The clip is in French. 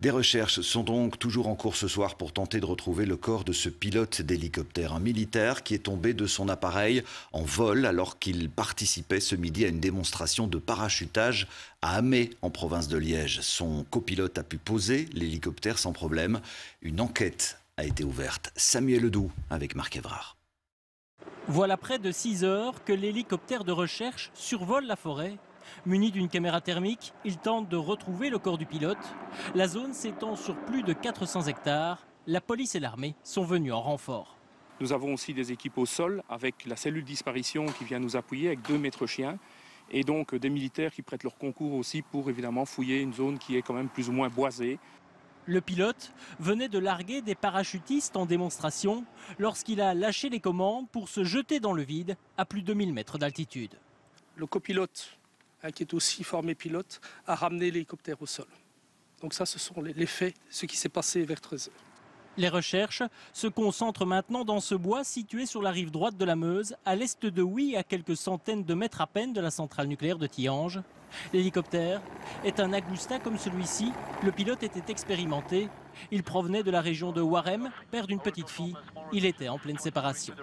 Des recherches sont donc toujours en cours ce soir pour tenter de retrouver le corps de ce pilote d'hélicoptère, un militaire qui est tombé de son appareil en vol alors qu'il participait ce midi à une démonstration de parachutage à Amé, en province de Liège. Son copilote a pu poser l'hélicoptère sans problème. Une enquête a été ouverte. Samuel Ledoux avec Marc Évrard. Voilà près de 6 heures que l'hélicoptère de recherche survole la forêt. Muni d'une caméra thermique, il tente de retrouver le corps du pilote. La zone s'étend sur plus de 400 hectares. La police et l'armée sont venus en renfort. Nous avons aussi des équipes au sol avec la cellule disparition qui vient nous appuyer avec 2 maîtres chiens et donc des militaires qui prêtent leur concours aussi pour évidemment fouiller une zone qui est quand même plus ou moins boisée. Le pilote venait de larguer des parachutistes en démonstration lorsqu'il a lâché les commandes pour se jeter dans le vide à plus de 1000 mètres d'altitude. Le copilote, qui est aussi formé pilote, a ramené l'hélicoptère au sol. Donc ça, ce sont les faits, ce qui s'est passé vers 13 heures. Les recherches se concentrent maintenant dans ce bois situé sur la rive droite de la Meuse, à l'est de Huy, à quelques centaines de mètres à peine de la centrale nucléaire de Tihange. L'hélicoptère est un Agusta comme celui-ci. Le pilote était expérimenté. Il provenait de la région de Warem, père d'une petite fille. Il était en pleine séparation.